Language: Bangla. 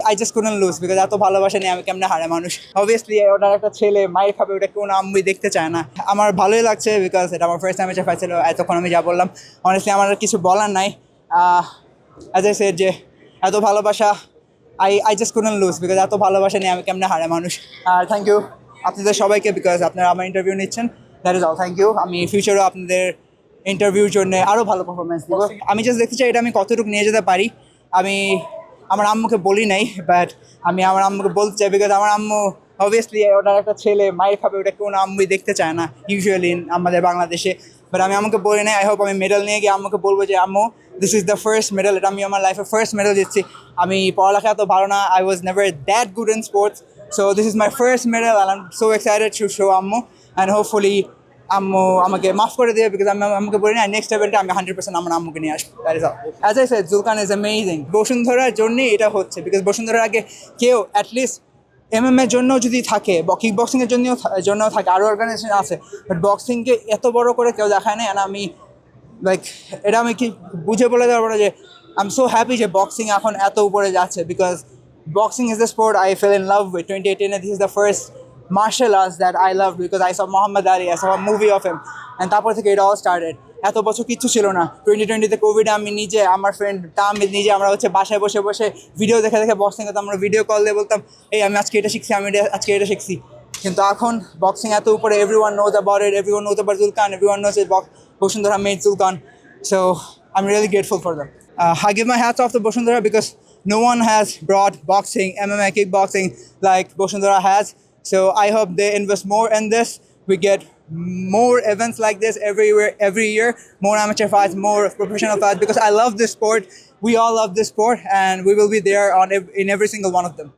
I just couldn't lose because এত ভালোবাসা নিয়ে আমি কেমনে হারে মানুষ। অবভিয়াসলি ওটার একটা ছেলে মায়ের খাবে, ওটা কোনো আম্মুই দেখতে চায় না। আমার ভালোই লাগছে বিকজ এটা আমার ফার্স্ট টাইম ফাইট ছিল। এতক্ষণ আমি যা বললাম অনেস্টলি আমার আর কিছু বলার নাই। অ্যাজ আই সেড যে এত ভালোবাসা I just couldn't lose because এত ভালোবাসা নিয়ে আমি কেমনে হারে মানুষ। আর থ্যাংক ইউ আপনাদের সবাইকে বিকজ আপনারা আমার ইন্টারভিউ নিচ্ছেন, that is all. Thank you. আমি ফিউচারও আপনাদের ইন্টারভিউর জন্য আরও ভালো পারফরমেন্স দেবো। আমি জাস্ট দেখতে চাই এটা আমি কতটুকু নিয়ে যেতে পারি। আমি আমার আম্মুকে বলি নাই, বাট আমি আমার আম্মুকে বলতে চাই বিকজ আমার আম্মু অবভিয়াসলি ওটার একটা ছেলে মায়ের খাবে, ওটা কোনো আম্মুই দেখতে চায় না ইউজুয়ালি আমাদের বাংলাদেশে। বাট আমি আম্মুকে বলি নাই। আই হোপ আমি মেডেল নিয়ে গিয়ে আম্মুকে বলবো যে আম্মু this is the first medal, এটা আমি আমার লাইফে ফার্স্ট মেডেল দিচ্ছি। আমি পড়ালেখা এত ভালো না, I was never that good in sports, so this is my first medal and I am so excited to show আম্মু অ্যান্ড হোপফুলি আম্মু আমাকে মাফ করে দেবে বিকজ আমি আমাকে বলি না নেক্সট ইভেন্টে আমি 100% আমার আম্মুকে নিয়ে আসবো। That is all. As I said জুলকান ইজ অ্যামেজিং। বসুন্ধরার জন্যই এটা হচ্ছে বিকজ বসুন্ধরার আগে কেউ অ্যাটলিস্ট MMA এর জন্য যদি থাকে, কিক বক্সিংয়ের জন্যও থাকে, আরও অর্গানাইজেশন আছে, বাট বক্সিংকে এত বড় করে কেউ দেখায় না। আর আমি লাইক এটা আমি কি বুঝে বলে দেওয়ার পরে যে আই এম সো হ্যাপি যে বক্সিং এখন এত উপরে যাচ্ছে because boxing is the sport I fell in love with 2018 and this is the first martial arts that I loved because I saw Muhammad Ali, I saw a movie of him and তারপর থেকে it all started. এত বছর কিচ্ছু ছিল না। 2020-তে কোভিডে আমি নিজে আমার ফ্রেন্ড তামিদ নিজে আমরা হচ্ছে বাসায় বসে বসে ভিডিও দেখে দেখে বক্সিং করতাম। আমরা ভিডিও কল দিয়ে বলতাম এই আমি আজকে এটা শিখছি, আমি আজকে এটা শিখছি। কিন্তু এখন বক্সিং এত উপরে, everyone knows about it, everyone knows about Zulkan, everyone knows it, Boshundhara made Zulkan, so I'm really grateful for them. I give my hats off to Boshundhara because no one has brought boxing, MMA, kickboxing like Boshundhara has. So I hope they invest more in this. We get more events like this every year, more amateur fights, more professional fights because I love this sport. We all love this sport and we will be there in every single one of them.